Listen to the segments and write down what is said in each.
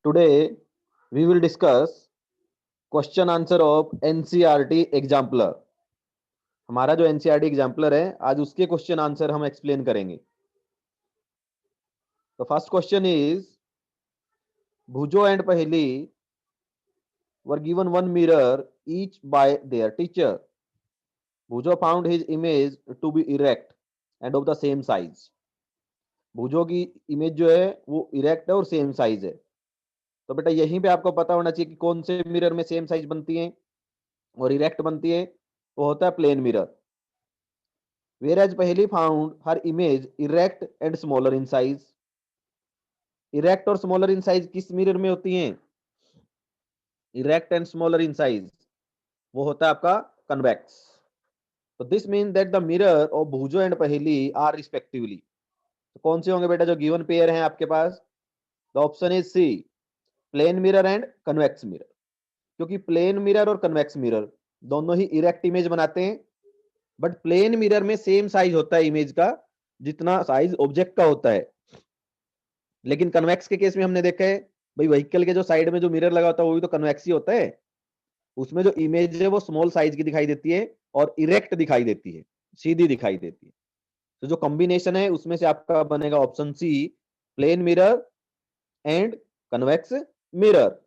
Today we will discuss question answer of NCERT exemplar. हमारा जो NCERT exemplar है आज उसके क्वेश्चन आंसर हम एक्सप्लेन करेंगे। तो फर्स्ट क्वेश्चन इज भुजो एंड पहेली were given one mirror each by their teacher. Bhujo found his image to be erect and of the same size. भुजो की इमेज जो है वो इरेक्ट है और सेम साइज है। तो बेटा यहीं पे आपको पता होना चाहिए कि कौन से मिरर में सेम साइज बनती है और इरेक्ट बनती है। वो होता है plane mirror. Whereas Paheli found her image erect and smaller in size. Erect और स्मॉलर इन साइज किस मिरर में होती हैं? Erect and smaller in size वो होता है आपका कन्वेक्स। तो this mean that the mirror of Boojho and Paheli are respectively. तो कौन से होंगे बेटा जो गिवन पेयर हैं आपके पास? The option is C, plane mirror and convex mirror. क्योंकि प्लेन मिरर और कन्वेक्स मिरर दोनों ही इरेक्ट इमेज बनाते हैं, बट प्लेन मिरर में सेम साइज होता है इमेज का जितना साइज ऑब्जेक्ट का होता है। लेकिन कन्वेक्स के केस में हमने देखा है भाई व्हीकल के जो साइड में जो मिरर लगा होता है वो भी तो कन्वेक्स ही होता है। उसमें जो इमेज है वो स्मॉल साइज की दिखाई देती है और इरेक्ट दिखाई देती है, सीधी दिखाई देती है। तो जो कॉम्बिनेशन है उसमें से आपका बनेगा option C, plane mirror and convex mirror.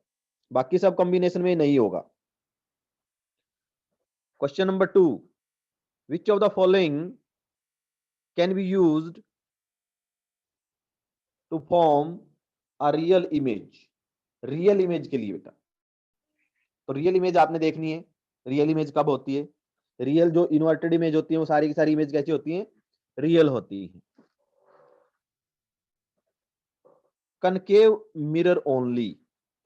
बाकी सब कॉम्बिनेशन में नहीं होगा। Question number 2, which of the following can be used to form a real image? Real image के लिए बेटा, तो रियल इमेज आपने देखनी है। रियल इमेज कब होती है? रियल जो इन्वर्टेड इमेज होती है वो सारी की सारी इमेज कैसी होती है? रियल होती है। Concave mirror only.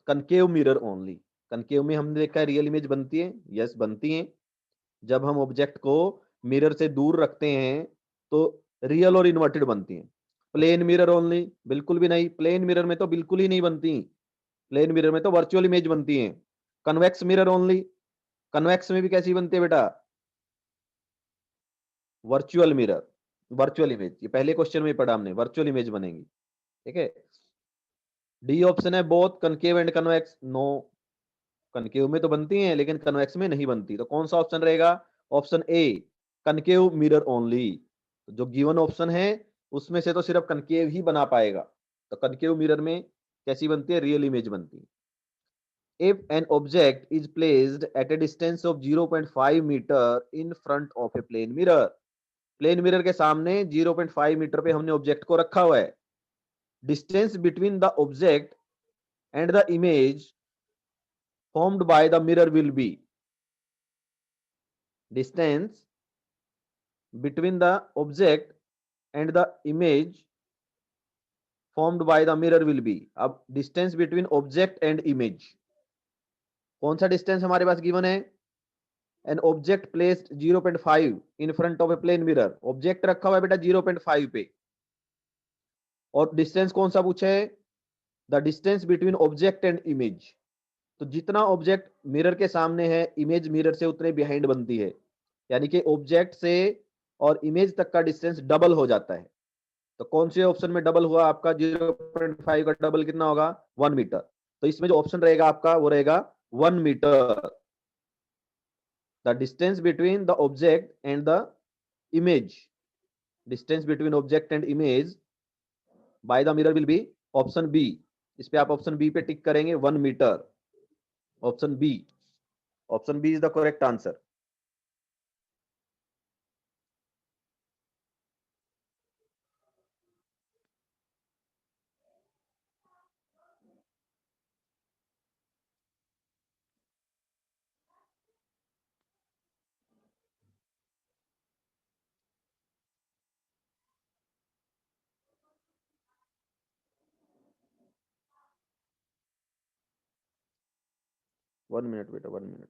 Concave mirror only. Concave में हमने देखा है रियल इमेज बनती है। यस बनती है। जब हम ऑब्जेक्ट को मिरर से दूर रखते हैं तो रियल और इन्वर्टेड बनती है। प्लेन मिरर ओनली बिल्कुल भी नहीं। प्लेन मिरर में तो बिल्कुल ही नहीं बनती। प्लेन मिरर में तो वर्चुअल इमेज बनती है। Convex mirror only. कन्वेक्स में भी कैसी बनती है बेटा? Virtual mirror, virtual image. ये पहले क्वेश्चन में पढ़ा हमने, वर्चुअल इमेज बनेगी। ठीक है। डी ऑप्शन है both concave and convex. No, concave में तो बनती हैं लेकिन कन्वेक्स में नहीं बनती। तो कौन सा ऑप्शन रहेगा? Option A, concave mirror only. जो गिवन ऑप्शन है उसमें से तो सिर्फ कनकेव ही बना पाएगा। तो कनकेव मिरर में कैसी बनती है? रियल इमेज बनती है। If an object is placed at a distance of 0.5 meter in front of a plane mirror, plane mirror के सामने 0.5 मीटर पे हमने ऑब्जेक्ट को रखा हुआ है। Distance between the object and the image formed by the mirror will be, distance between the object and the image formed by the mirror will be। अब distance between object and image, कौन सा distance हमारे पास given है? An object placed 0.5 in front of a plane mirror. Object रखा हुआ है बेटा 0.5 पे, और डिस्टेंस कौन सा पूछा है? The distance between object and image. तो जितना ऑब्जेक्ट मिरर के सामने है इमेज मिरर से उतने बिहाइंड बनती है। यानी कि ऑब्जेक्ट से और इमेज तक का डिस्टेंस डबल हो जाता है। तो कौन से ऑप्शन में डबल हुआ आपका? 0.5 का डबल कितना होगा? 1 मीटर। तो इसमें जो ऑप्शन रहेगा आपका वो रहेगा 1 metre. The distance between the object and the image, distance between object and image by the mirror will be option B. इस पे आप ऑप्शन बी पे टिक करेंगे, 1 metre. Option B, option B is the correct answer. One minute बेटा, 1 minute.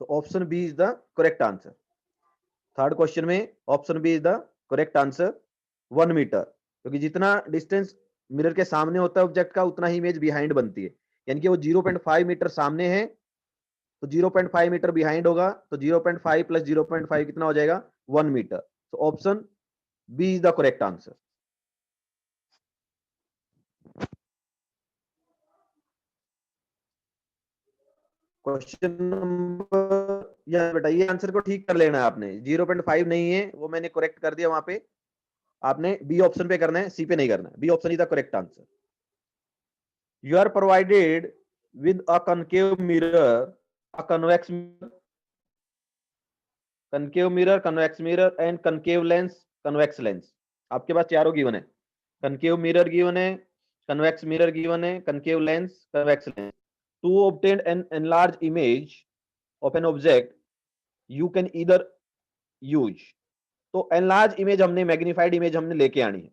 तो option B is the correct answer. Third question में option B is the correct answer 1 metre, क्योंकि जितना डिस्टेंस मिरर के सामने होता है ऑब्जेक्ट का उतना ही इमेज बिहाइंड बनती है, यानी कि वो 0.5 मीटर सामने है तो 0.5 मीटर बिहाइंड होगा, तो 0.5 प्लस 0.5 कितना हो जाएगा 1 मीटर। तो option B is the correct answer. Question number, या बेटा ये आंसर को ठीक कर लेना है आपने, 0.5 नहीं है वो मैंने करेक्ट कर दिया वहां पे, आपने बी ऑप्शन पे करना है, सी पे नहीं करना है। B option is the correct answer. You are provided with a concave mirror, a convex mirror, concave mirror, convex mirror and concave lens, convex lens. आपके पास चारों गिवन है, कनकेव मिरर गिवन है, कन्वेक्स मिरर गिवन है, concave lens, convex lens. To obtain an enlarged image of an object you can either use, तो enlarge image हमने, magnified image हमने लेके आनी है।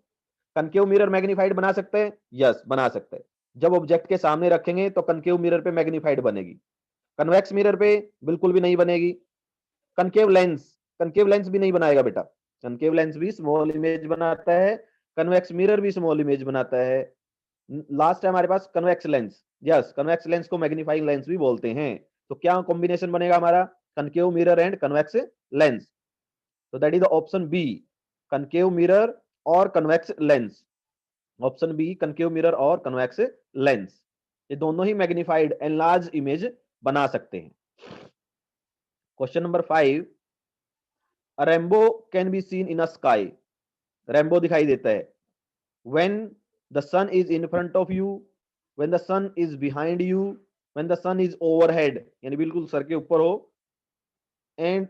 कनकेव मिरर मैग्नीफाइड बना सकते हैं, यस बना सकते हैं। जब ऑब्जेक्ट के सामने रखेंगे तो कनकेव मिरर पे मैग्नीफाइड बनेगी, कन्वेक्स मिरर पे बिल्कुल भी नहीं बनेगी। कनकेव लेंस, कनकेव लेंस भी नहीं बनाएगा बेटा, कनकेव लेंस भी स्मॉल इमेज बनाता है, कन्वेक्स मिरर भी स्मॉल इमेज बनाता है। लास्ट है हमारे पास convex lens, yes convex lens को मैग्नीफाइंग लेंस भी बोलते हैं। तो क्या कॉम्बिनेशन बनेगा हमारा, concave mirror and convex lens, तो that is the option B, concave mirror और convex lens. Option B concave mirror और कन्वेक्स लेंस, ये दोनों ही मैग्नीफाइड एनलार्ज इमेज बना सकते हैं। Question number 5, a rainbow can be seen in a sky, rainbow दिखाई देता है when the sun is in front of you, when the sun is behind you, when the sun is overhead, यानी बिल्कुल sir के ऊपर हो, and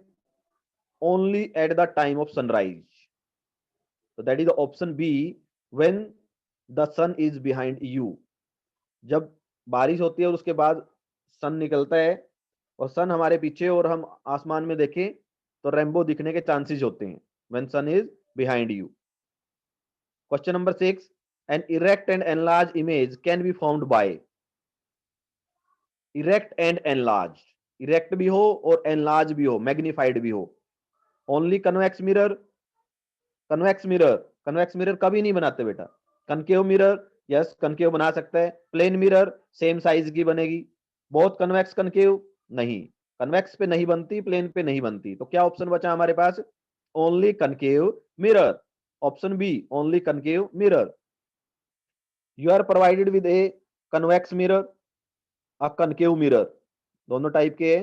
only at the time of sunrise, so that is the option B, when the sun is behind you, जब बारिश होती है और उसके बाद सन निकलता है और सन हमारे पीछे और हम आसमान में देखें तो रेनबो दिखने के चांसेस होते हैं when sun is behind you। Question number 6, an erect and enlarged image can be formed by, erect and enlarge, erect भी हो और एनलार्ज भी हो, मैग्नीफाइड भी हो। Only convex mirror, convex mirror, convex mirror कभी नहीं बनाते बेटा। कनकेव मिरर, यस कनकेव बना सकता है। प्लेन मिरर सेम साइज की बनेगी। बहुत कन्वेक्स कनकेव नहीं, कन्वेक्स पे नहीं बनती, प्लेन पे नहीं बनती। तो क्या ऑप्शन बचा हमारे पास, only concave mirror, option B only concave mirror. You are provided with a convex mirror, a concave mirror, दोनों टाइप के,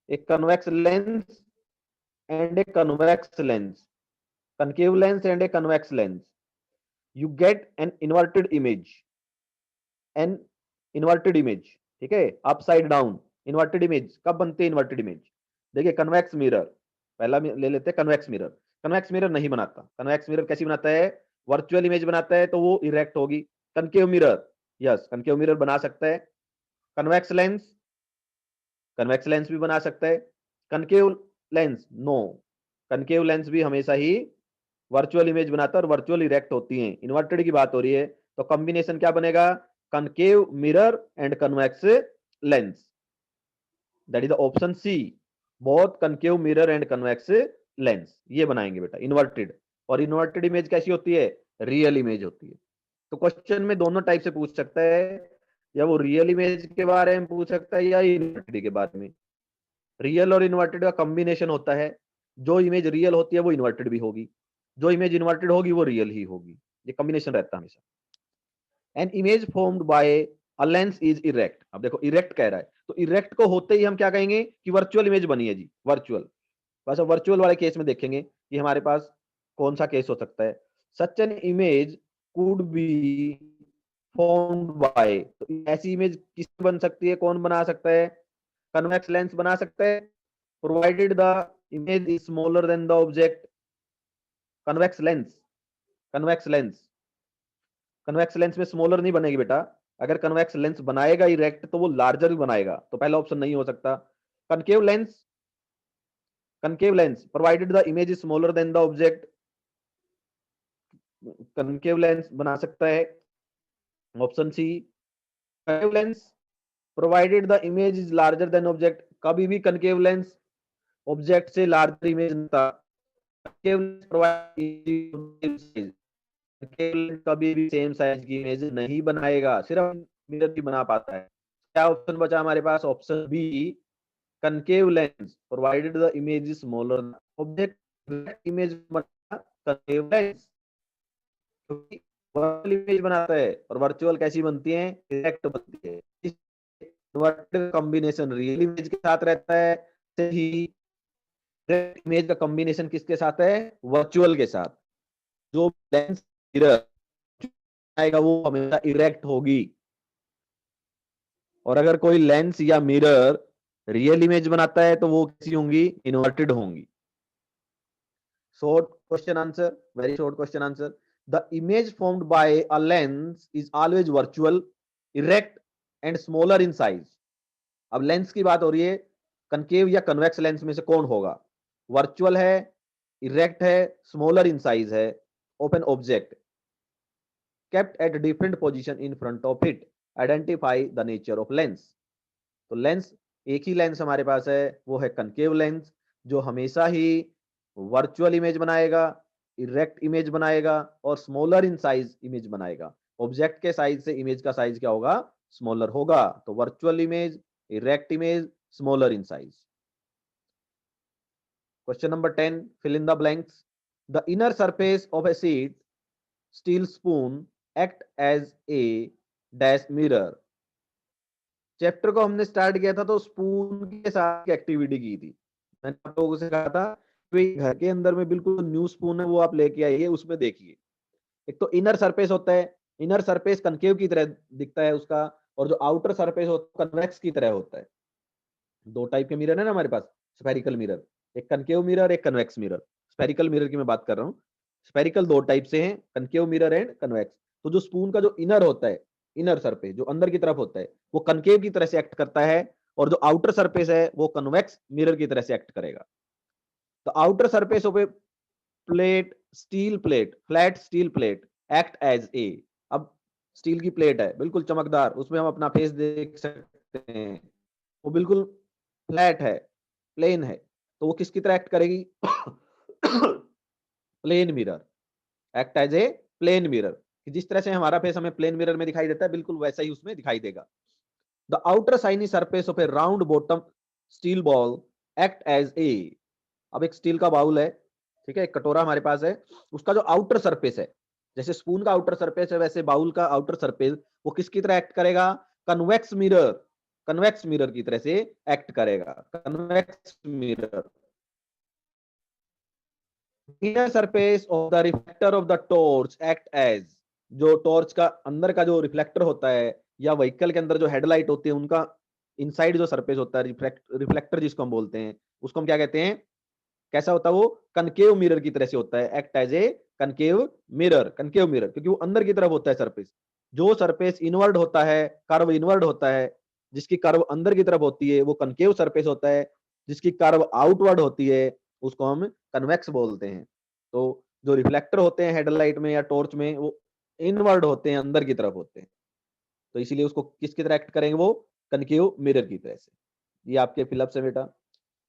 एक convex lens and a convex lens, concave lens and a convex lens. You get an inverted image, an inverted image, ठीक है, upside down. Inverted image कब बनती है, inverted image, देखिए convex mirror पहला ले लेते हैं, कन्वेक्स मिरर, कन्वेक्स मिरर नहीं बनाता। कन्वेक्स मिरर कैसी बनाता है, वर्चुअल इमेज बनाता है तो वो इरेक्ट होगी। Concave mirror, yes concave mirror बना सकता है। कन्वेक्स लेंस, कन्वेक्स लेंस भी बना सकता है। Concave lens no, concave lens भी हमेशा ही वर्चुअल इमेज बनाता है और वर्चुअल इरेक्ट होती हैं। इन्वर्टेड की बात हो रही है तो कॉम्बिनेशन क्या बनेगा, concave mirror and convex lens, that is the option C, both concave mirror and convex lens, ये बनाएंगे बेटा इन्वर्टेड। और इन्वर्टेड इमेज कैसी होती है, रियल इमेज होती है। तो क्वेश्चन में दोनों टाइप से पूछ सकता है, या वो रियल इमेज के बारे में पूछ सकता है या इन्वर्टेड के बारे में। रियल और इन्वर्टेड का कॉम्बिनेशन होता है, जो इमेज रियल होती है वो इन्वर्टेड भी होगी, जो इमेज इन्वर्टेड होगी वो रियल ही होगी, ये कॉम्बिनेशन रहता है हमेशा। An image formed by a lens is erect, अब देखो इरेक्ट कह रहा है तो इरेक्ट को होते ही हम क्या कहेंगे कि वर्चुअल इमेज बनी है जी, वर्चुअल। बस वर्चुअल वाले केस में देखेंगे कि हमारे पास कौन सा केस हो सकता है। Such an image could be formed by, तो ऐसी इमेज किस बन सकती है, कौन बना सकता है, कन्वेक्स लेंस बना सकता है, provided the image is smaller than the object. Convex lens, convex lens, convex lens में स्मॉलर नहीं बनेगी बेटा, अगर कन्वेक्स लेंस बनाएगा इरेक्ट तो वो लार्जर ही बनाएगा, तो पहला ऑप्शन नहीं हो सकता। Concave lens, concave lens provided the image is smaller than the object, concave lens बना सकता है, option C. Concave lens provided the image is larger than object, कभी भी कनकेव लेंस ऑब्जेक्ट से लार्जर इमेज नहीं था, केवल कभी भी सेम साइज की इमेज नहीं बनाएगा, सिर्फ मिरर ही बना पाता है। क्या ऑप्शन बचा हमारे पास? Option B, concave lens provided the image is smaller than object, direct image बनता concave lens, क्योंकि वर्चुअल इमेज बनाता है और वर्चुअल कैसी बनती है? डायरेक्ट बनती है। इन्वर्टेड कॉम्बिनेशन रियल इमेज के साथ रहता है, से ही डायरेक्ट इमेज का कॉम्बिनेशन किसके साथ है? वर्चुअल के साथ। जो लेंस मिरर आएगा वो हमेशा इरेक्ट होगी, और अगर कोई लेंस या मिरर रियल इमेज बनाता है तो वो कैसी होंगी? इन्वर्टेड होंगी। Short question answer, very short question answer. The image formed by a lens is always virtual, erect and smaller in size. अब लेंस की बात हो रही है, कनकेव या कन्वेक्स लेंस में से कौन होगा? वर्चुअल है, इरेक्ट है, स्मॉलर इन साइज है, open object kept at different position in front of it. Identify the nature of lens. तो लेंस, एक ही लेंस हमारे पास है, वो है कनकेव लेंस, जो हमेशा ही वर्चुअल इमेज बनाएगा, इरेक्ट इमेज बनाएगा और स्मॉलर इन साइज इमेज बनाएगा। ऑब्जेक्ट के साइज से इमेज का साइज क्या होगा? स्मॉलर होगा। तो virtual image, erect image, smaller in size. Question number 10, fill in the blanks. The inner surface of a seed steel spoon act as a dash mirror. Chapter को हमने start किया था तो स्पून के साथ एक्टिविटी की थी। मैंने आप लोगों से कहा था कि घर के अंदर में बिल्कुल न्यू स्पून है, वो आप लेके आइए, उसमें देखिए। एक तो इनर सरफेस होता है, इनर सरफेस कनकेव की तरह दिखता है उसका, और जो आउटर सरफेस होता है कन्वेक्स की तरह होता है। दो टाइप के मिरर है ना हमारे पास, स्फेरिकल मिरर, एक कनकेव मिरर, एक कन्वेक्स मिरर। स्फेरिकल मिरर की मैं बात कर रहा हूँ। स्फेरिकल दो टाइप से हैं, कनकेव मिरर एंड कन्वेक्स। तो जो स्पून का जो इनर होता है, इनर सरफेस जो अंदर की तरफ होता है, वो कनकेव की तरह से एक्ट करता है, और जो आउटर सरफेस है वो कन्वेक्स मिरर की तरह से एक्ट करेगा। तो outer surface of a plate, steel plate, flat steel plate act as a. अब स्टील की प्लेट है बिल्कुल चमकदार, उसमें हम अपना फेस देख सकते हैं, वो बिल्कुल फ्लैट है, प्लेन है, तो वो किसकी तरह एक्ट करेगी? Plane mirror, act as a plane mirror, कि जिस तरह से हमारा फेस हमें प्लेन मिरर में दिखाई देता है, बिल्कुल वैसा ही उसमें दिखाई देगा। The outer shiny surface of a round bottom steel ball act as a. अब एक स्टील का बाउल है, ठीक है, एक कटोरा हमारे पास है, उसका जो आउटर सरफेस है, जैसे स्पून का आउटर सरफेस है वैसे बाउल का आउटर सरफेस वो किसकी तरह एक्ट करेगा? कन्वेक्स मिरर, कन्वेक्स मिरर की तरह से एक्ट करेगा, convex mirror. Inner surface of the reflector of the torch act as, जो टॉर्च का अंदर का जो रिफ्लेक्टर होता है, या व्हीकल के अंदर जो हेडलाइट होती है उनका इनसाइड जो सरफेस होता है, रिफ्लेक्टर जिसको हम बोलते हैं, उसको हम क्या कहते हैं? कैसा होता है वो? कनकेव मिरर की तरह से होता है, act as a concave mirror, concave mirror, क्योंकि वो अंदर की तरफ होता है सरफेस। जो सरफेस इनवर्ड होता है, कर्व इनवर्ड होता है, जिसकी कर्व अंदर की तरफ होती है वो कनकेव सरफेस होता है, जिसकी कर्व आउटवर्ड होती है उसको हम कन्वेक्स बोलते हैं। तो जो रिफ्लेक्टर होते हैं हेडलाइट में या टॉर्च में, वो इनवर्ड होते हैं, अंदर की तरफ होते हैं, तो इसीलिए उसको किसकी तरह एक्ट करेंगे? वो कनकेव मिरर की तरह से। ये आपके फिलअप से बेटा।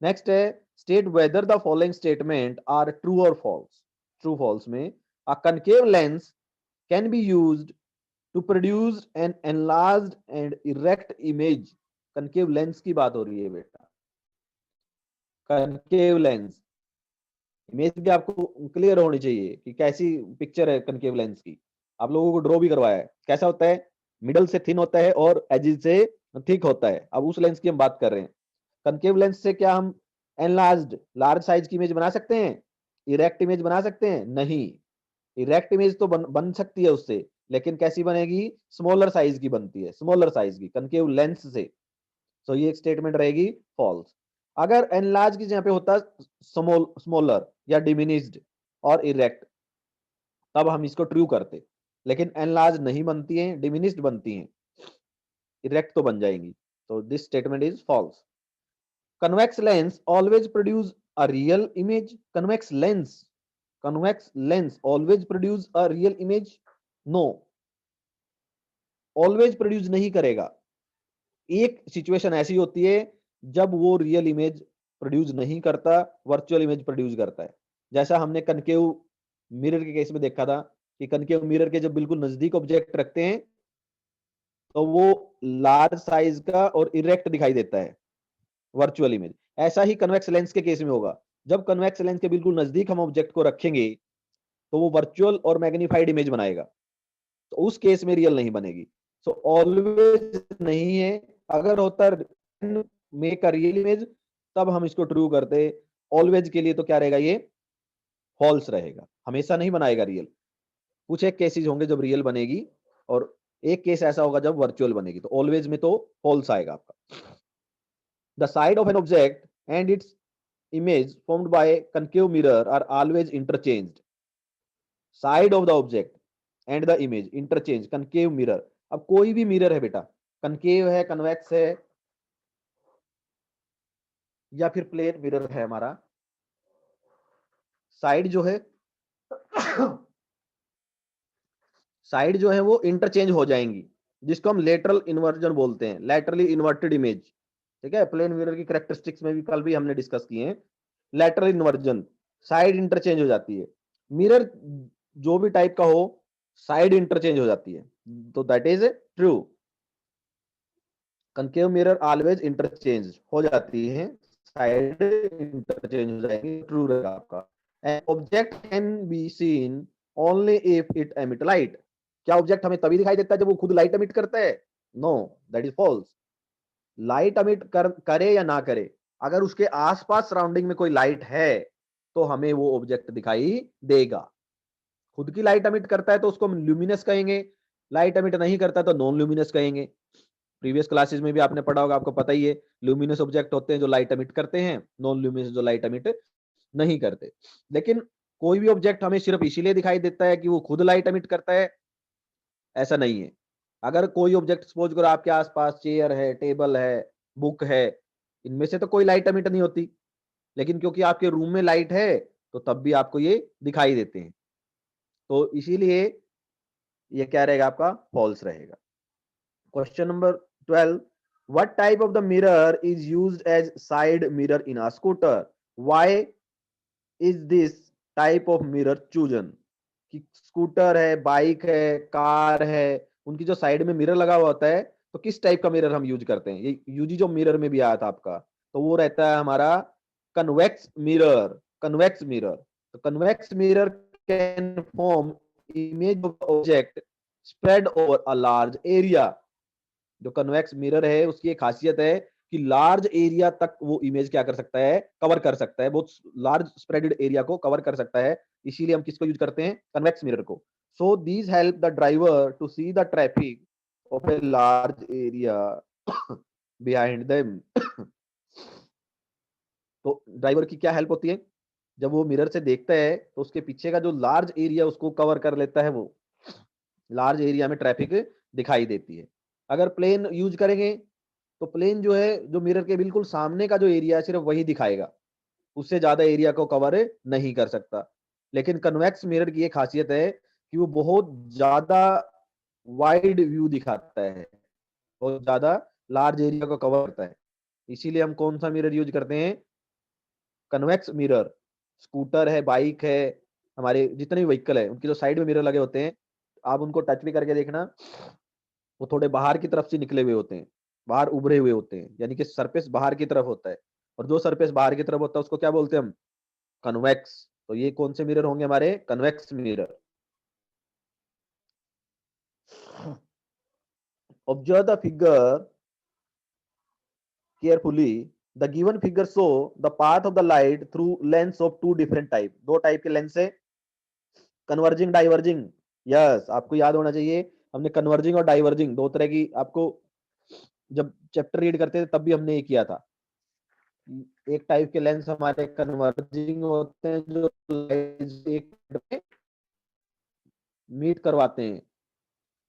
नेक्स्ट है, state whether the following statement are true और फॉल्स। ट्रू फॉल्स में, a concave lens can be used to produce an enlarged and erect image. Concave lens की बात हो रही है बेटा, कनकेव लेंस। इमेज भी आपको क्लियर होनी चाहिए कि कैसी पिक्चर है कनकेव लेंस की। आप लोगों को ड्रॉ भी करवाया है, कैसा होता है? मिडल से थिन होता है और एजिस से थिक होता है। अब उस लेंस की हम बात कर रहे हैं। कनकेव लेंस से क्या हम एनलार्ज्ड, लार्ज साइज की इमेज बना सकते हैं? इरेक्ट इमेज बना सकते हैं? नहीं। इरेक्ट इमेज तो बन सकती है उससे, लेकिन कैसी बनेगी? स्मॉलर साइज की बनती है, स्मॉलर साइज की कनकेव लेंस से। तो ये एक स्टेटमेंट रहेगी फॉल्स। अगर एनलार्ज की जगह पे होता स्मॉलर या डिमिनिश्ड और इरेक्ट, तब हम इसको ट्रू करते, लेकिन एनलार्ज नहीं बनती है, डिमिनिश्ड बनती हैं, इरेक्ट तो बन जाएंगी। तो this statement is false. Convex lens always produce a real image. Convex lens always produce a real image. No, always produce नहीं करेगा। एक सिचुएशन ऐसी होती है जब वो रियल इमेज प्रोड्यूस नहीं करता, वर्चुअल इमेज प्रोड्यूस करता है। जैसा हमने कनकेव मिरर के केस में देखा था कि कनकेव मिरर के जब बिल्कुल नजदीक ऑब्जेक्ट रखते हैं तो वो लार्ज साइज का और इरेक्ट दिखाई देता है वर्चुअल इमेज। ऐसा ही कन्वेक्स लेंस के केस में होगा। जब कन्वेक्स लेंस के बिल्कुल नजदीक हम ऑब्जेक्ट को रखेंगे तो वो वर्चुअल और मैग्नीफाइड इमेज बनाएगा, तो उस केस में रियल नहीं बनेगी। सो ऑलवेज नहीं है। अगर होता मेक अ रियल इमेज तब हम इसको ट्रू करते। ऑलवेज के लिए तो क्या रहेगा, ये फॉल्स रहेगा, हमेशा नहीं बनाएगा रियल। कुछ एक केसेस होंगे जब रियल बनेगी और एक केस ऐसा होगा जब वर्चुअल बनेगी, तो ऑलवेज में तो फॉल्स आएगा आपका। The side of N object and it's image formed by concave mirror are always interchanged. Side of the object and the image interchange concave mirror। अब कोई भी मिरर है बेटा, कनकेव है, कन्वेक्स है या फिर प्लेन मिरर है हमारा, साइड जो है साइड जो है वो इंटरचेंज हो जाएंगी, जिसको हम लेटरल इन्वर्जन बोलते हैं, लेटरली इन्वर्टेड इमेज। ठीक है, प्लेन मिरर की कैरेक्टरिस्टिक्स में भी कल भी हमने डिस्कस किए हैं। लेटरल इन्वर्जन, साइड इंटरचेंज हो जाती है। मिरर जो भी टाइप का हो, साइड इंटरचेंज हो जाती है, तो that is true. Concave mirror always interchange हो जाती है, साइड इंटरचेंज हो जाएगी, ट्रू रहेगा आपका। An object can be seen only if it emit light. क्या ऑब्जेक्ट हमें तभी दिखाई देता है जब वो खुद लाइट एमिट करता है? No, that is false. Light emit करे या ना करे, अगर उसके आसपास सराउंडिंग में कोई लाइट है तो हमें वो ऑब्जेक्ट दिखाई देगा। खुद की लाइट एमिट करता है तो उसको हम ल्यूमिनस कहेंगे, लाइट एमिट नहीं करता तो नॉन ल्यूमिनस कहेंगे। प्रीवियस क्लासेस में भी आपने पढ़ा होगा, आपको पता ही है। ल्यूमिनस ऑब्जेक्ट होते हैं जो लाइट एमिट करते हैं, नॉन ल्यूमिनस जो लाइट एमिट नहीं करते। लेकिन कोई भी ऑब्जेक्ट हमें सिर्फ इसीलिए दिखाई देता है कि वो खुद लाइट एमिट करता है, ऐसा नहीं है। अगर कोई ऑब्जेक्ट सपोज करो आपके आसपास चेयर है, टेबल है, बुक है, इनमें से तो कोई लाइट एमिट नहीं होती, लेकिन क्योंकि आपके रूम में लाइट है तो तब भी आपको ये दिखाई देते हैं, तो इसीलिए ये क्या रहेगा आपका, फॉल्स रहेगा। Question number 12, what type of the mirror is used as side mirror in a scooter? Why is this type of mirror chosen? कि स्कूटर है, बाइक है, कार है, उनकी जो साइड में मिरर लगा हुआ होता है, तो किस टाइप का मिरर हम यूज करते हैं? ये यूजी जो मिरर में भी आया था आपका, तो वो रहता है हमारा कन्वेक्स मिरर। कन्वेक्स मिरर, तो convex mirror can form image of object spread over a large area. जो कन्वेक्स मिरर है उसकी एक खासियत है कि लार्ज एरिया तक वो इमेज क्या कर सकता है, कवर कर सकता है, बहुत लार्ज स्प्रेडेड एरिया को कवर कर सकता है। इसीलिए हम किसको यूज करते हैं, कन्वेक्स मिरर को। So these help the driver to see the traffic of a large area behind them. तो ड्राइवर की क्या हेल्प होती है, जब वो मिरर से देखता है तो उसके पीछे का जो लार्ज एरिया उसको कवर कर लेता है, वो लार्ज एरिया में ट्रैफिक दिखाई देती है। अगर प्लेन यूज करेंगे तो प्लेन जो है, जो मिरर के बिल्कुल सामने का जो एरिया है सिर्फ वही दिखाएगा, उससे ज्यादा एरिया को कवर नहीं कर सकता। लेकिन कन्वेक्स मिरर की एक खासियत है कि वो बहुत ज्यादा वाइड व्यू दिखाता है, बहुत ज्यादा लार्ज एरिया को कवर करता है। इसीलिए हम कौन सा मिरर यूज करते हैं, कन्वेक्स मिरर। स्कूटर है, बाइक है, हमारे जितने भी व्हीकल है उनकी जो साइड में मिरर लगे होते हैं, आप उनको टच भी करके देखना, वो थोड़े बाहर की तरफ से निकले हुए होते हैं, बाहर उभरे हुए होते हैं, यानी कि सरफेस बाहर की तरफ होता है। और जो सरफेस बाहर की तरफ होता है उसको क्या बोलते हैं हम, कन्वेक्स। तो ये कौन से मिरर होंगे हमारे, convex mirror. Observe the figure carefully. The given figure show the path of the light through lens of two different type। दो टाइप के लेंस है, कन्वर्जिंग डाइवर्जिंग। यस, आपको याद होना चाहिए, हमने कन्वर्जिंग और डाइवर्जिंग दो तरह की, आपको जब चैप्टर रीड करते थे तब भी हमने ये किया था। एक टाइप के लेंस हमारे कन्वर्जिंग होते हैं जो एक में मीट करवाते हैं,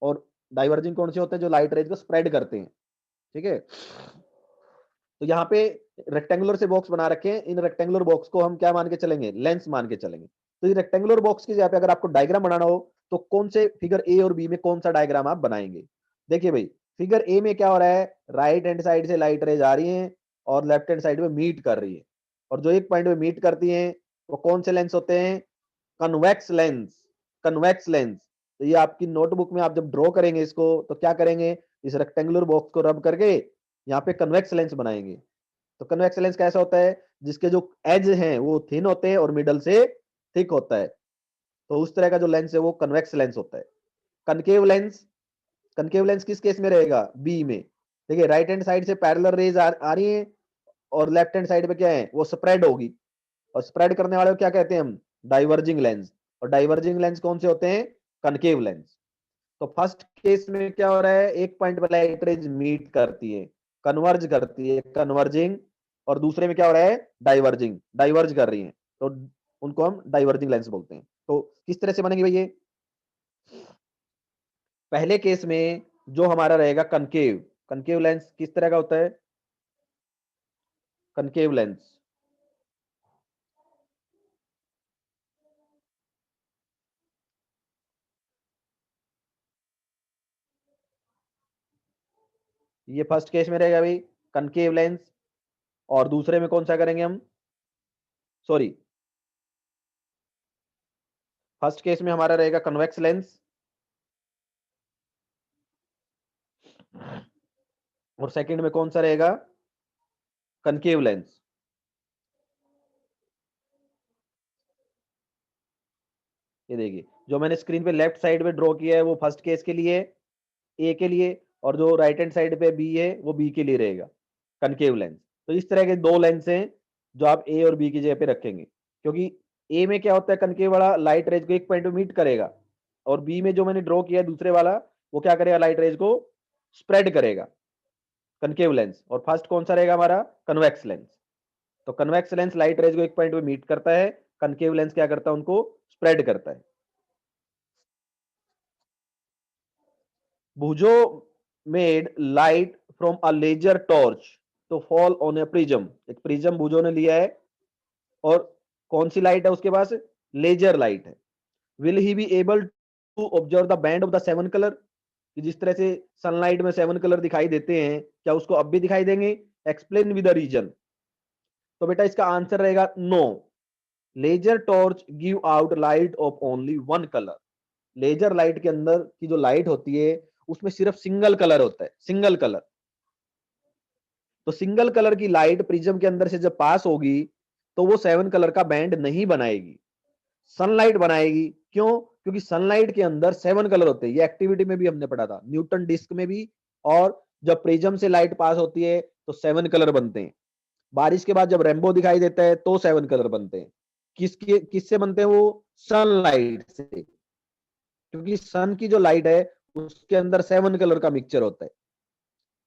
और डाइवर्जिंग कौन से होते हैं, जो लाइट रेज को स्प्रेड करते हैं। ठीक है, तो यहाँ पे रेक्टेंगुलर से बॉक्स बना रखे हैं, इन रेक्टेंगुलर बॉक्स को हम क्या मान के चलेंगे, लेंस मान के चलेंगे। तो ये रेक्टेंगुलर बॉक्स की जगह पे अगर आपको डायग्राम बनाना हो तो कौन से फिगर ए और बी में कौन सा डायग्राम आप बनाएंगे? देखिए भाई, फिगर ए में क्या हो रहा है, राइट हैंड साइड से लाइट रेज आ रही है और लेफ्ट हैंड साइड में मीट कर रही है, और जो एक पॉइंट में मीट करती है वो कौन से लेंस होते हैं? Convex lens. Convex lens. तो ये आपकी नोटबुक में आप जब ड्रॉ करेंगे इसको तो क्या करेंगे, इस रेक्टेंगुलर बॉक्स को रब करके यहाँ पे कन्वेक्स लेंस बनाएंगे। तो कन्वेक्स लेंस कैसा होता है, जिसके जो एज हैं वो थिन होते हैं और मिडल से थिक होता है। तो उस तरह का जो लेंस है वो कन्वेक्स लेंस होता है। कनकेव लेंस, कनकेव लेंस किस केस में रहेगा? बी में। देखिए राइट हैंड साइड से पैरेलल रेज आ रही है और लेफ्ट हैंड साइड पे क्या है, वो स्प्रेड होगी, और स्प्रेड करने वाले को क्या कहते हैं हम? Diverging lens. और डाइवर्जिंग लेंस कौन से होते हैं? Concave lens. तो फर्स्ट केस में क्या हो रहा है, एक पॉइंट पे लाइट रेज मीट करती है, कन्वर्ज करती है, कन्वर्जिंग। और दूसरे में क्या हो रहा है? डाइवर्जिंग, डाइवर्ज कर रही है। तो उनको हम डाइवर्जिंग लेंस बोलते हैं। तो किस तरह से बनेंगे भाई ये? पहले केस में जो हमारा रहेगा कनकेव, कनकेव लेंस किस तरह का होता है? कनकेव लेंस ये फर्स्ट केस में रहेगा भाई कनकेव लेंस। और दूसरे में कौन सा करेंगे हम? सॉरी, फर्स्ट केस में हमारा रहेगा कन्वेक्स लेंस और सेकंड में कौन सा रहेगा? Concave lens. ये देखिए जो मैंने स्क्रीन पे लेफ्ट साइड पे ड्रॉ किया है वो फर्स्ट केस के लिए, ए के लिए, और जो राइट हैंड साइड पे बी है वो बी के लिए रहेगा, कनकेव लेंस। तो इस तरह के दो लेंस हैं जो आप ए और बी की जगह पे रखेंगे, क्योंकि ए में क्या होता है, कनकेव वाला लाइट रेज को एक पॉइंट पे मीट करेगा, और बी में जो मैंने ड्रॉ किया है दूसरे वाला, वो क्या करेगा, लाइट रेज को स्प्रेड करेगा, कनकेव लेंस। और फर्स्ट कौन सा रहेगा हमारा? Convex lens. तो कन्वेक्स लेंस लाइट रेज को एक पॉइंट पे मीट करता है, कनकेव लेंस क्या करता है, उनको स्प्रेड करता है। Boojho made light from a laser torch to fall on a prism. एक प्रिज्म भुजो ने लिया है और कौन सी लाइट है उसके पास? लेजर लाइट है। Will he be able to observe the band of the seven colour? कि जिस तरह से सनलाइट में सेवन कलर दिखाई देते हैं, क्या उसको अब भी दिखाई देंगे? Explain with the reason. तो बेटा इसका आंसर रहेगा no. Laser torch give out light of only one colour. Laser light के अंदर की जो लाइट होती है उसमें सिर्फ सिंगल कलर होता है, सिंगल कलर। तो सिंगल कलर की लाइट प्रिज्म के अंदर से जब पास होगी तो वो सेवन कलर का बैंड नहीं बनाएगी, सनलाइट बनाएगी। क्यों? क्योंकि सनलाइट के अंदर सेवन कलर होते हैं। ये एक्टिविटी में भी हमने पढ़ा था, न्यूटन डिस्क में भी। और जब प्रिज्म से लाइट पास होती है तो सेवन कलर बनते हैं। बारिश के बाद जब रेनबो दिखाई देता है तो सेवन कलर बनते हैं। किससे बनते हैं वो? सनलाइट से। क्योंकि सन की जो लाइट है उसके अंदर सेवन कलर का मिक्सचर होता है।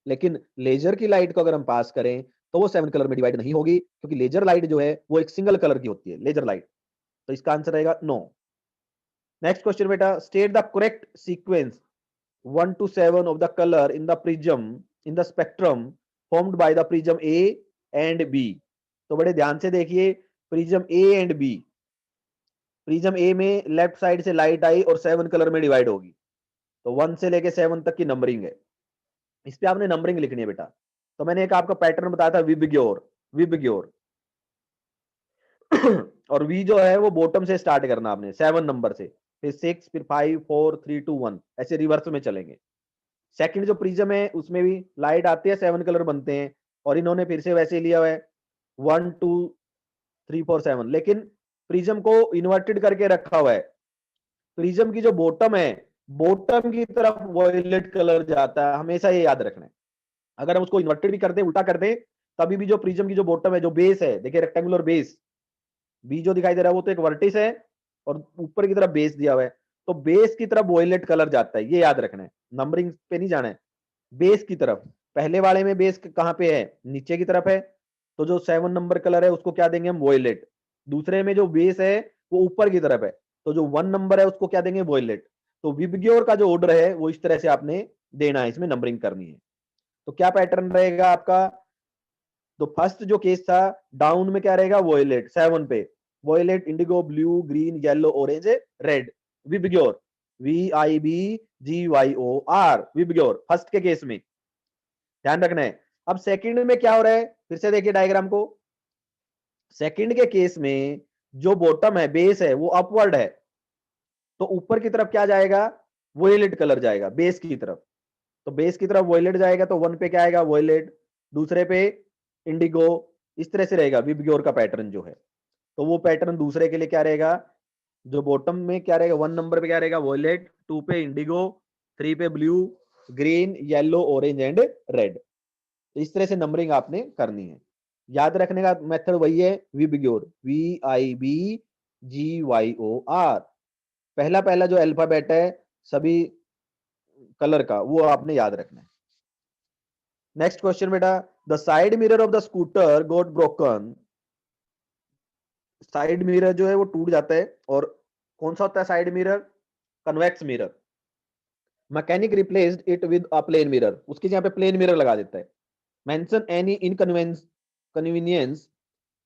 लेकिन लेजर की लाइट को अगर हम पास करें तो वो सेवन कलर में डिवाइड नहीं होगी, क्योंकि लेजर लाइट जो है वो एक सिंगल कलर की होती है, लेजर लाइट। तो इसका आंसर रहेगा नो। नेक्स्ट क्वेश्चन बेटा, state the correct sequence 1 to 7 of the color in the prism in the spectrum formed by the prism A and B। तो बड़े ध्यान से देखिए, prism A and B. Prism A में left side से light आई और सेवन कलर में डिवाइड होगी। तो 1 से लेके 7 तक की नंबरिंग है। इस पे आपने नंबरिंग लिखनी है बेटा। तो मैंने एक आपका पैटर्न बताया था, विबग्योर, विबग्योर। और वी जो है वो बॉटम से स्टार्ट करना आपने 7 नंबर से, फिर 6, फिर 5, 4, 3, 2, 1, ऐसे रिवर्स में चलेंगे। सेकंड जो प्रिज्म है उसमें भी लाइट आती है, सेवन कलर बनते हैं, और इन्होंने फिर से वैसे लिया हुआ है 1, 2, 3, 4, 7। लेकिन प्रिज्म को इन्वर्टेड करके रखा हुआ है। प्रिज्म की जो बॉटम है, बॉटम की तरफ वॉयलेट कलर जाता है, हमेशा ये याद रखना है। अगर हम उसको इन्वर्टेड भी कर दें, उल्टा कर दें, तभी भी जो प्रिज्म की जो बॉटम है, जो बेस है, देखिए रेक्टेंगुलर बेस, बी जो दिखाई दे रहा है वो तो एक वर्टिस है और ऊपर की तरफ बेस दिया हुआ है। तो बेस की तरफ वॉयलेट कलर जाता है, ये याद रखना है। नंबरिंग पे नहीं जाना है, बेस की तरफ। पहले वाले में बेस कहां पे है? नीचे की तरफ है। तो जो 7 नंबर कलर है उसको क्या देंगे हम? वॉयलेट। दूसरे में जो बेस है वो ऊपर की तरफ है, तो जो 1 नंबर है उसको क्या देंगे? वॉयलेट। तो विबग्योर का जो ऑर्डर है वो इस तरह से आपने देना है, इसमें नंबरिंग करनी है। तो क्या पैटर्न रहेगा आपका? तो फर्स्ट जो केस था, डाउन में क्या रहेगा? वॉयलेट 7 पे, violet, indigo, blue, green, yellow, orange, red, VIBGYOR, VIBGYOR, VIBGYOR first के केस में। ध्यान रखना है। अब सेकंड में क्या हो रहा है, फिर से देखिए डायग्राम को। सेकंड के केस में जो बॉटम है, बेस है, वो अपवर्ड है, तो ऊपर की तरफ क्या जाएगा, वोयलेट कलर जाएगा बेस की तरफ। तो बेस की तरफ वोयलेट जाएगा, तो वन पे क्या आएगा, वोयलेट, दूसरे पे इंडिगो, इस तरह से रहेगा विबग्योर का पैटर्न जो है। तो वो पैटर्न दूसरे के लिए क्या रहेगा, जो बॉटम में क्या रहेगा, 1 नंबर पे क्या रहेगा, वॉयलेट, 2 पे इंडिगो, 3 पे blue, green, yellow, orange and red. तो इस तरह से नंबरिंग आपने करनी है। याद रखने का मेथड वही है, विबग्योर, VIBGYOR। पहला पहला जो अल्फाबेट है सभी कलर का, वो आपने याद रखना है। नेक्स्ट क्वेश्चन बेटा, the side mirror of the scooter got broken. Side mirror जो है वो टूट जाता है, और कौन सा होता है side mirror, convex mirror. Mechanic replaced it with a plane mirror, उसके यहाँ पे प्लेन मिरर लगा देता है। Mention any inconvenience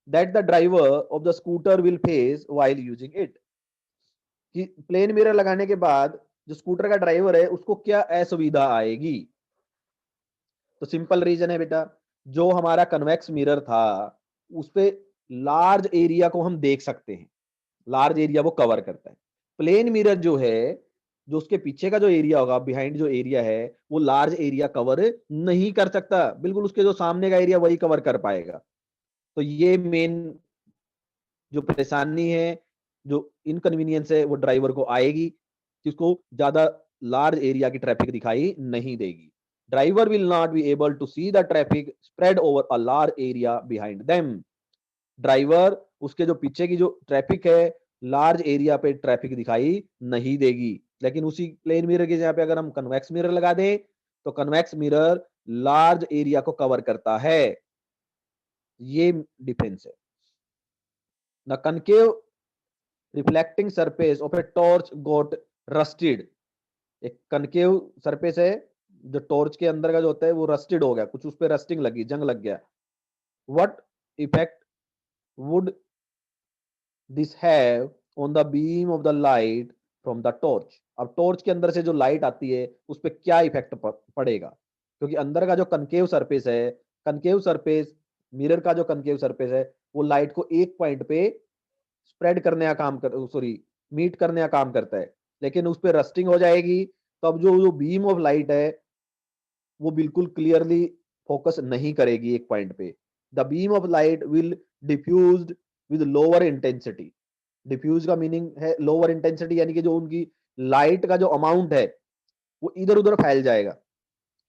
that the driver of the scooter will face while using it. कि प्लेन मिरर लगाने के बाद जो स्कूटर का ड्राइवर है उसको क्या असुविधा आएगी। तो सिंपल रीजन है बेटा, जो हमारा कन्वेक्स मिरर था उस पे लार्ज एरिया को हम देख सकते हैं, लार्ज एरिया वो कवर करता है। प्लेन मिरर जो है, जो उसके पीछे का जो एरिया होगा, बिहाइंड जो एरिया है, वो लार्ज एरिया कवर नहीं कर सकता, बिल्कुल उसके जो सामने का एरिया वही कवर कर पाएगा। तो ये मेन जो परेशानी है, जो इनकन्वीनियंस है, वो ड्राइवर को आएगी कि उसको ज्यादा लार्ज एरिया की ट्रैफिक दिखाई नहीं देगी। Driver will not be able to see the traffic spread over a large area behind them. Driver उसके जो पीछे की जो ट्रैफिक है, लार्ज एरिया पे ट्रैफिक दिखाई नहीं देगी। लेकिन उसी प्लेन मिरर के जगह पे अगर हम कन्वेक्स मिरर लगा दें, तो कन्वेक्स मिरर लार्ज एरिया को कवर करता है। ये डिफरेंस है। The concave reflecting surface of a torch got rusted. एक कनकेव सरफेस है, जो टॉर्च के अंदर का जो होता है वो रस्टेड हो गया, कुछ उस पर रस्टिंग लगी, जंग लग गया। What effect would this have on the beam of the light from the torch. अब टॉर्च के अंदर से जो लाइट आती है उस पर क्या इफेक्ट पड़ेगा, क्योंकि अंदर का जो कनकेव सरफेस है, कनकेव सरफेस, मिरर का जो कनकेव सरफेस है, वो लाइट को एक पॉइंट पे स्प्रेड करने का काम कर, सॉरी, मीट करने का काम करता है। लेकिन उस पर रस्टिंग हो जाएगी, तो अब जो जो बीम ऑफ लाइट है वो बिल्कुल क्लियरली फोकस नहीं करेगी एक पॉइंट पे। The beam of light will diffused with lower intensity. Diffuse का मीनिंग है लोअर इंटेंसिटी, यानी कि जो उनकी लाइट का जो अमाउंट है वो इधर उधर फैल जाएगा,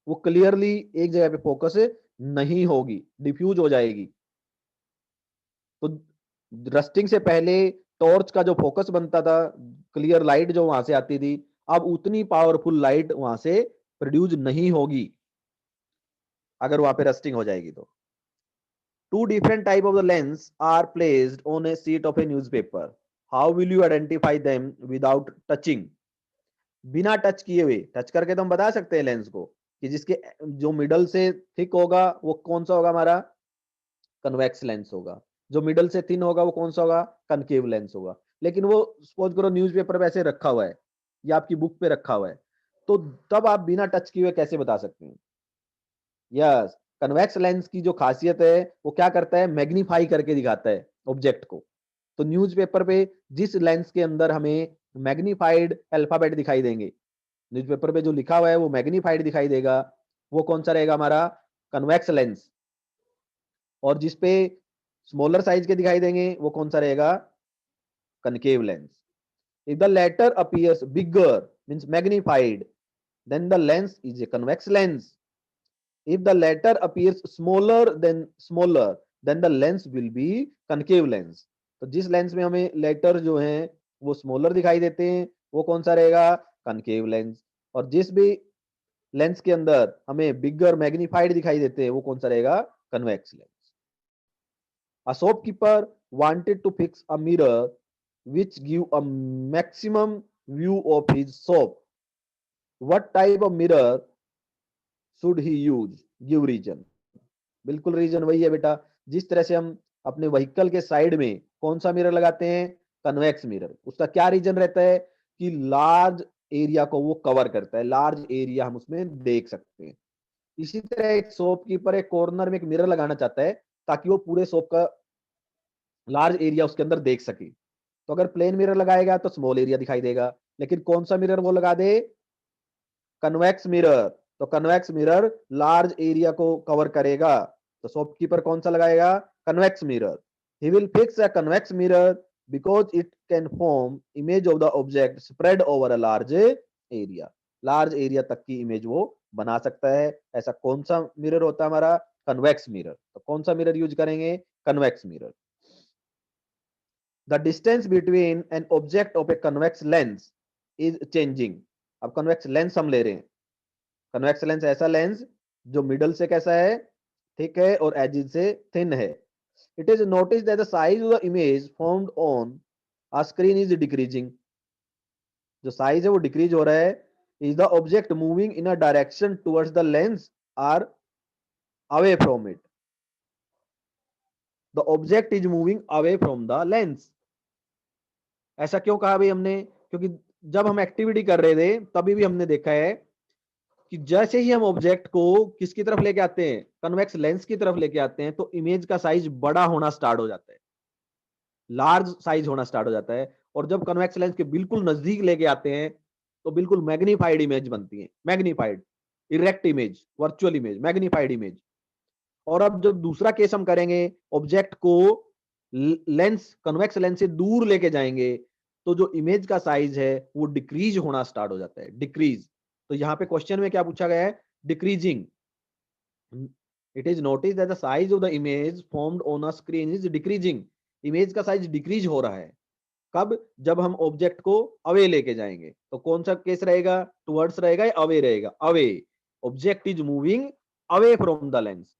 वो क्लियरली एक जगह पे फोकस नहीं होगी, डिफ्यूज हो जाएगी। तो रस्टिंग से पहले टॉर्च का जो फोकस बनता था, क्लियर लाइट जो वहां से आती थी, अब उतनी पावरफुल लाइट वहां से प्रोड्यूस नहीं होगी अगर वहां पे रस्टिंग हो जाएगी तो। Two different type of the lens are placed on a sheet of a newspaper. How will you identify them without touching? बिना टच किए हुए, टच करके तो हम बता सकते हैं लेंस को कि जिसके जो मिडल से थिक होगा वो कौन सा होगा, हमारा कन्वेक्स लेंस होगा। जो मिडल से थिन होगा वो कौन सा होगा, कनकेव लेंस होगा। लेकिन वो सपोज करो न्यूज़पेपर पे ऐसे रखा हुआ है या आपकी बुक पे रखा हुआ है, तो तब आप बिना टच किए हुए कैसे बता सकते हैं। यस, कन्वेक्स लेंस की जो खासियत है वो क्या करता है, मैग्नीफाई करके दिखाता है ऑब्जेक्ट को। तो न्यूज़पेपर पे जिस लेंस के अंदर हमें मैग्नीफाइड अल्फाबेट दिखाई देंगे, न्यूज़पेपर पे जो लिखा हुआ है वो मैग्नीफाइड दिखाई देगा, वो कौन सा रहेगा, हमारा कन्वेक्स लेंस। और जिस पे स्मॉलर साइज के दिखाई देंगे वो कौन सा रहेगा, concave lens. If the letter appears bigger means magnified, then the lens is a convex lens. If the latter appears smaller, then the lens will be concave lens. तो जिस लेंस में हमें लेटर जो हैं वो स्मॉलर दिखाई देते हैं वो कौन सा रहेगा, कनकेव लेंस। और जिस भी लेंस के अंदर हमें बिगर मैग्नीफाइड दिखाई देते हैं वो कौन सा रहेगा, convex lens. A shopkeeper wanted to fix a mirror which give a maximum view of his shop. What type of mirror should he use? Give reason. बिल्कुल रीजन वही है बेटा, जिस तरह से हम अपने व्हीकल के साइड में कौन सा मिरर लगाते हैं, कन्वेक्स मिरर। उसका क्या रीजन रहता है कि लार्ज एरिया को वो कवर करता है, लार्ज एरिया हम उसमें देख सकते हैं। इसी तरह एक शॉपकीपर एक कॉर्नर में एक मिरर लगाना चाहता है ताकि वो पूरे शॉप का लार्ज एरिया उसके अंदर देख सके। तो अगर प्लेन मिरर लगाएगा तो स्मॉल एरिया दिखाई देगा, लेकिन कौन सा मिरर वो लगा दे, कन्वेक्स मिरर, तो कन्वेक्स मिरर लार्ज एरिया को कवर करेगा। तो शॉपकीपर कौन सा लगाएगा, convex mirror. He will fix a convex mirror because it can form image of the object spread over a large area. Large area तक की image वो बना सकता है। ऐसा कौन सा मिरर होता है हमारा, कन्वेक्स मिरर। तो कौन सा मिरर यूज करेंगे, convex mirror. The distance between an object of A convex lens is changing. अब कन्वेक्स लेंस हम ले रहे हैं, कन्वेक्स लेंस ऐसा लेंस जो मिडल से कैसा है, थिक है, और एजिस से थिन है। It is notice that the size of the image formed on a screen is decreasing. जो साइज है वो डिक्रीज हो रहा है। Is the object moving in a direction towards the lens or away from it. The object is moving away from the lens. ऐसा क्यों कहा भाई हमने, क्योंकि जब हम एक्टिविटी कर रहे थे तभी भी हमने देखा है कि जैसे ही हम ऑब्जेक्ट को किसकी तरफ लेके आते हैं, कन्वेक्स लेंस की तरफ लेके आते हैं, तो इमेज का साइज बड़ा होना स्टार्ट हो जाता है, लार्ज साइज होना स्टार्ट हो जाता है। और जब कन्वेक्स लेंस के बिल्कुल नजदीक लेके आते हैं तो बिल्कुल मैग्नीफाइड इमेज बनती है, magnified, erect image, virtual image, magnified image. और अब जब दूसरा केस हम करेंगे, ऑब्जेक्ट को लेंस, कन्वेक्स लेंस से दूर लेके जाएंगे, तो जो इमेज का साइज है वो डिक्रीज होना स्टार्ट हो जाता है, डिक्रीज। तो यहाँ पे क्वेश्चन में क्या पूछा गया है, decreasing. It is notice that the size of the image formed on a screen is decreasing. Image का साइज डिक्रीज हो रहा है। कब, जब हम ऑब्जेक्ट को अवे लेके जाएंगे। तो कौन सा केस रहेगा, टुवर्ड्स रहेगा या अवे रहेगा, away. Object is moving away from the lens.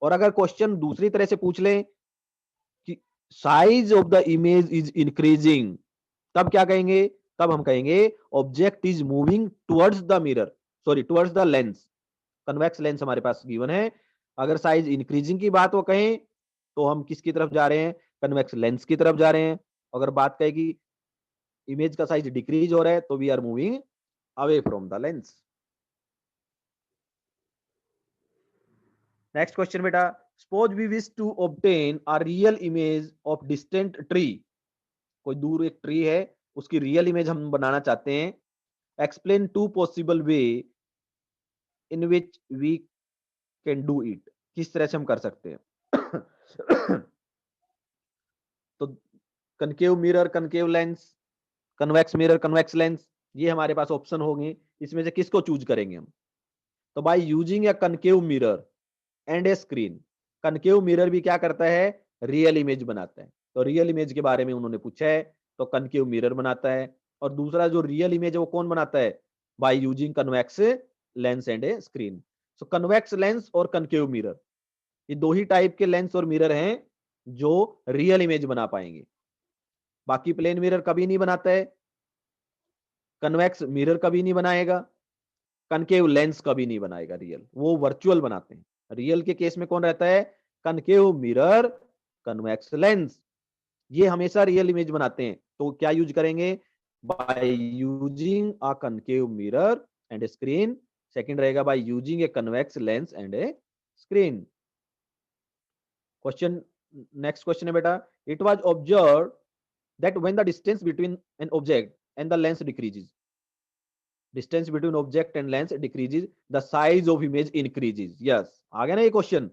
और अगर क्वेश्चन दूसरी तरह से पूछ लें कि size of the image is increasing, तब क्या कहेंगे, तब हम कहेंगे object is moving towards the mirror, sorry towards the lens. Convex lens हमारे पास गिवन है। अगर साइज इंक्रीजिंग की बात वो कहें तो हम किसकी तरफ जा रहे हैं, कन्वेक्स लेंस की तरफ जा रहे हैं। अगर बात कहे कि इमेज का साइज डिक्रीज हो रहा है तो we are moving away from the lens. Next question बेटा, suppose we wish to obtain a real image of distant tree. कोई दूर एक ट्री है, उसकी रियल इमेज हम बनाना चाहते हैं। Explain two possible way in which we can do it. किस तरह से हम कर सकते हैं। तो concave mirror, concave lens, convex mirror, convex lens, ये हमारे पास ऑप्शन होंगे। इसमें से किसको चूज करेंगे हम। तो bye using A concave mirror and a screen. Concave mirror भी क्या करता है, रियल इमेज बनाता है। तो रियल इमेज के बारे में उन्होंने पूछा है, तो कनकेव मिरर बनाता है। और दूसरा जो रियल इमेज है वो कौन बनाता है, by using convex lens and a screen. So convex lens और कनकेव मिरर, ये दो ही टाइप के लेंस और मिरर हैं जो रियल इमेज बना पाएंगे। बाकी प्लेन मिरर कभी नहीं बनाता है, कन्वेक्स मिरर कभी नहीं बनाएगा, कनकेव लेंस कभी नहीं बनाएगा रियल, वो वर्चुअल बनाते हैं। रियल के केस में कौन रहता है, कनकेव मिरर, कन्वेक्स लेंस, ये हमेशा रियल इमेज बनाते हैं। तो क्या यूज करेंगे, by using a concave mirror and screen. Second रहेगा by using a convex lens and a screen. Question, next question है बेटा, it was observe that when the distance between an object and the lens decreases, distance between object and lens decreases, the size of image increases. Yes, आ गया ना ये question.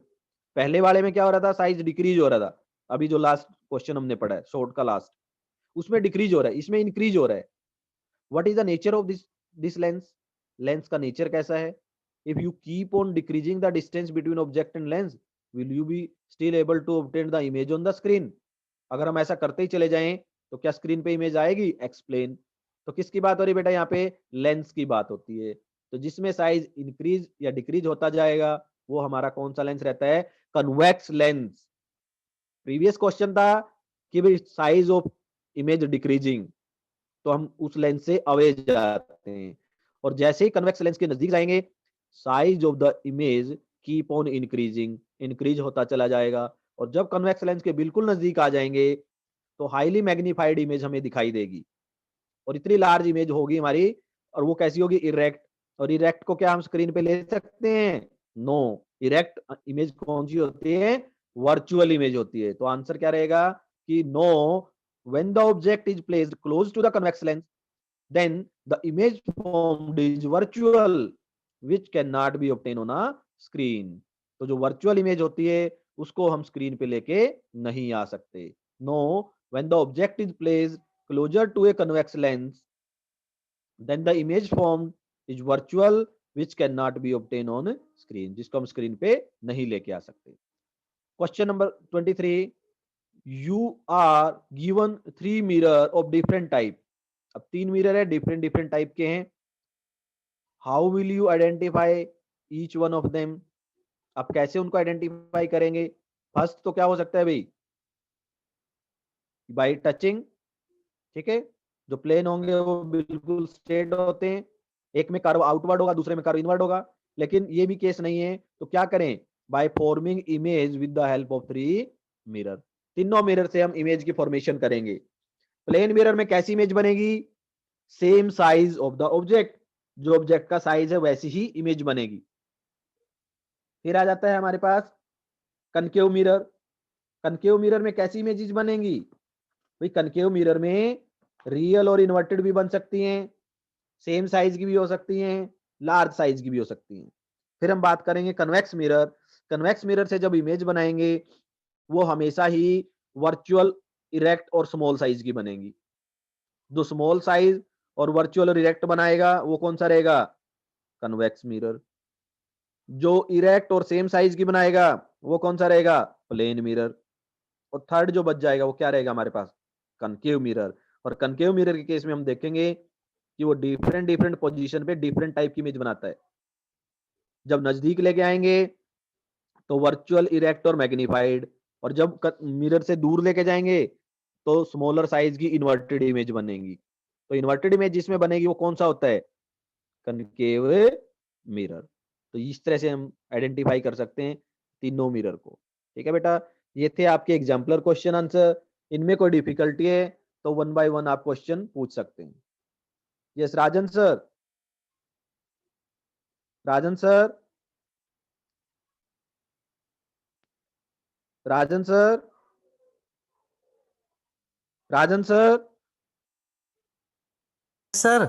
पहले वाले में क्या हो रहा था, साइज डिक्रीज हो रहा था। अभी जो लास्ट क्वेश्चन हमने पढ़ा है, शॉर्ट का लास्ट, उसमें डिक्रीज हो रहा है, इसमें इंक्रीज हो रहा है। What is the nature of this lens, lens का नेचर कैसा है। If you keep on decreasing the distance between object and lens, will you be still able to obtain the image on the screen. अगर हम ऐसा करते ही चले जाएं तो क्या स्क्रीन पे इमेज आएगी, एक्सप्लेन। तो किसकी बात हो रही है बेटा, यहाँ पे लेंस की बात होती है। तो जिसमें साइज इंक्रीज या डिक्रीज होता जाएगा वो हमारा कौन सा लेंस रहता है, कन्वेक्स लेंस। प्रीवियस क्वेश्चन था कि भाई साइज ऑफ इमेज डिक्रीजिंग, तो हम उस लेंस से अवे जाते हैं। और जैसे ही कन्वेक्स लेंस के नजदीक जाएंगे, size of the image keep on increasing, increase होता चला जाएगा। और जब कन्वेक्स लेंस के बिल्कुल नजदीक आ जाएंगे तो हाईली मैग्नीफाइड इमेज हमें दिखाई देगी, और इतनी लार्ज इमेज होगी हमारी। और वो कैसी होगी, इरेक्ट। और इरेक्ट को क्या हम स्क्रीन पे ले सकते हैं, नो। इरेक्ट इमेज कौन सी होती है, वर्चुअल इमेज होती है। तो आंसर क्या रहेगा कि no, when the object is placed close to the convex lens, then the image formed is virtual, which cannot be obtained on a screen. तो जो वर्चुअल इमेज होती है उसको हम स्क्रीन पे लेके नहीं आ सकते. No, when the object is placed closer to a convex lens, then the image formed is virtual, which cannot be obtained on screen, जिसको हम स्क्रीन पे नहीं लेके आ सकते. Question number 23, you are given 3 mirror of different type. अब 3 mirror है, different different type के हैं. How will you identify each one of them? आप कैसे उनको आइडेंटिफाई करेंगे? फर्स्ट तो क्या हो सकता है भाई? Bye touching. ठीक है, जो प्लेन होंगे वो बिल्कुल स्ट्रेट होते हैं. एक में कर्व आउटवर्ड होगा, दूसरे में कर्व इनवर्ड होगा. लेकिन ये भी केस नहीं है, तो क्या करें? By forming image with the help of 3 mirror. तीनों मिरर से हम इमेज की फॉर्मेशन करेंगे. प्लेन मिरर में कैसी इमेज बनेगी? Same size of the object. जो ऑब्जेक्ट का साइज है वैसी ही इमेज बनेगी. फिर आ जाता है हमारे पास कनकेव मिरर. कनकेव मिरर में कैसी इमेजेस बनेंगी? भाई कनकेव मिरर में रियल और इन्वर्टेड भी बन सकती हैं, सेम साइज की भी हो सकती हैं, लार्ज साइज की भी हो सकती हैं. फिर हम बात करेंगे कन्वेक्स मिरर. कन्वेक्स मिरर से जब इमेज बनाएंगे वो हमेशा ही वर्चुअल, इरेक्ट और स्मॉल साइज की बनेगी. जो स्मॉल साइज और वर्चुअल और इरेक्ट बनाएगा वो कौन सा रहेगा? Convex mirror. जो इरेक्ट और सेम साइज की बनाएगा वो कौन सा रहेगा? Plane mirror. और थर्ड जो बच जाएगा वो क्या रहेगा हमारे पास? Concave mirror. और कनकेव मिरर के केस में हम देखेंगे कि वो डिफरेंट डिफरेंट पोजीशन पे डिफरेंट टाइप की इमेज बनाता है. जब नजदीक लेके आएंगे तो वर्चुअल, इरेक्ट और मैग्नीफाइड. और जब मिरर से दूर लेके जाएंगे तो स्मॉलर साइज की इन्वर्टेड इमेज बनेगी. तो इन्वर्टेड इमेज जिसमें बनेगी वो कौन सा होता है? Concave mirror. तो इस तरह से हम आइडेंटिफाई कर सकते हैं तीनों मिरर को. ठीक है बेटा, ये थे आपके एग्जाम्पलर क्वेश्चन आंसर. इनमें कोई डिफिकल्टी है तो वन बाय वन आप क्वेश्चन पूछ सकते हैं. यस राजन सर. राजन सर. राजन सर. राजन सर. सर